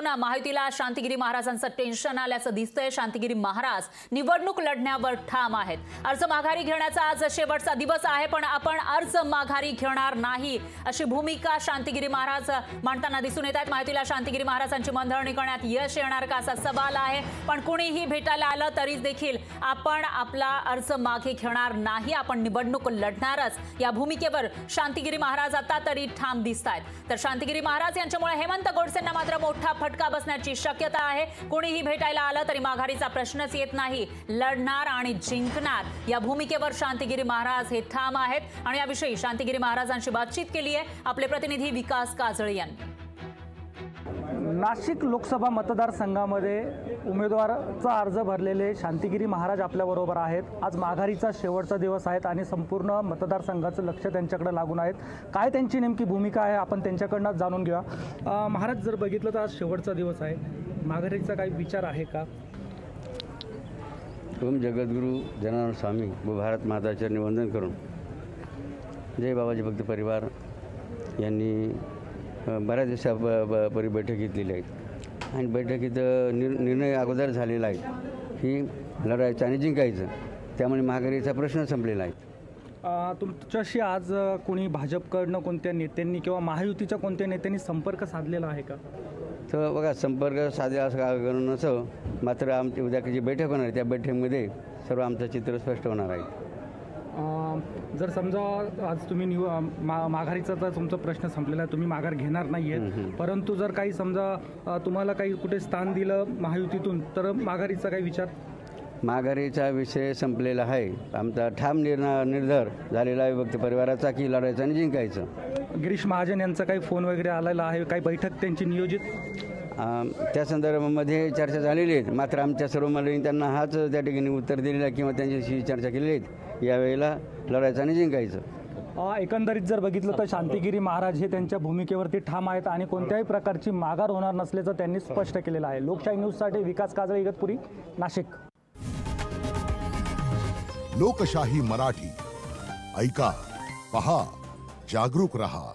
महायुतीला शांतिगिरी महाराजांचं टेन्शन आल्याचं दिसतंय। शांतिगिरी महाराज निवडणूक लढण्यावर ठाम आहेत। अर्ज माघारी घेण्याचा आज शेवटचा दिवस आहे, पण आपण अर्ज माघारी घेणार नाही अशी भूमिका शांतिगिरी महाराज मांडताना दिसून येत आहेत। महायुतीला शांतिगिरी महाराजांची मनधरणी करण्यात यश येणार का असा सवाल आहे, पण कुणीही भेटायला आलं तरी देखील आपण आपला अर्ज मागे घेणार नाही, आपण निवडणूक लढणारच या भूमिकेवर शांतिगिरी महाराज आता तरी ठाम दिसत आहेत। तर शांतिगिरी महाराज यांच्यामुळे हेमंत गोडसेंना मात्र मोठा फटका बसण्याची शक्यता आहे। कोणीही भेटायला आलं तरी माघारीचा प्रश्नच येत नाही, लढणार आणि जिंकणार या भूमिकेवर शांतिगिरी महाराज हे ठाम आहेत। आणि याविषयी शांतिगिरी महाराजांशी बातचीत केली आहे आपले प्रतिनिधी विकास काजळे यांनी। नाशिक लोकसभा मतदारसंघामध्ये उमेदवाराचा अर्ज भरलेले शांतिगिरी महाराज आपल्याबरोबर आहेत। आज माघारीचा शेवटचा दिवस आहे आणि संपूर्ण मतदारसंघाचं लक्ष त्यांच्याकडे लागून आहे। काय त्यांची नेमकी भूमिका आहे आपण त्यांच्याकडनं जाणून घेऊया। महाराज, जर बघितलं तर आज शेवटचा दिवस आहे, माघारीचा काही विचार आहे का? ओम जगद्गुरु जनार्दन स्वामी व भारत माताचे निवंदन करून जय बाबाजी भक्त परिवार यांनी बऱ्याच दिवसापूर्वी बैठक घेतलेली आहे आणि बैठकीत निर्णय अगोदर झालेला आहे की लढायचं आणि जिंकायचं, त्यामुळे माघारीचा प्रश्न संपलेला आहे। तुमच्याशी आज कोणी भाजपकडनं कोणत्या नेत्यांनी किंवा महायुतीच्या कोणत्या नेत्यांनी संपर्क साधलेला आहे का? तर बघा, संपर्क साधला असं करणं नसं, मात्र आमची उद्या जी बैठक होणार आहे त्या बैठकीमध्ये सर्व आमचं चित्र स्पष्ट होणार आहे। जर समजा आज तुम्ही माघारीचा तर तुमचा प्रश्न संपलेला आहे, तुम्ही माघार घेणार नाही आहे, परंतु जर काही समजा तुम्हाला काही कुठे स्थान दिलं महायुतीतून तर माघारीचा काही विचार? माघारीचा विषय संपलेला आहे, आमचा ठाम निर्धार झालेला आहे भक्त परिवाराचा की लढायचं आणि जिंकायचं। गिरीश महाजन यांचा काही फोन वगैरे आलेला आहे, काही बैठक त्यांची नियोजित? त्या संदर्भामध्ये चर्चा झालेली आहे, मात्र आमच्या सर्व मंडळींनी त्यांना हाच त्या ठिकाणी उत्तर दिलेलं आहे किंवा त्यांच्याशी चर्चा केलेली आहे, यावेळेला लढायचं आणि जिंकायचं। एकंदरीत जर बघितलं तर शांतिगिरी महाराज हे त्यांच्या भूमिकेवरती ठाम आहेत आणि कोणत्याही प्रकारची माघार होणार नसल्याचं त्यांनी स्पष्ट केलेलं आहे। लोकशाही न्यूजसाठी विकास काजळे, इगतपुरी, नाशिक। लोकशाही मराठी ऐका, पहा, जागरूक रहा।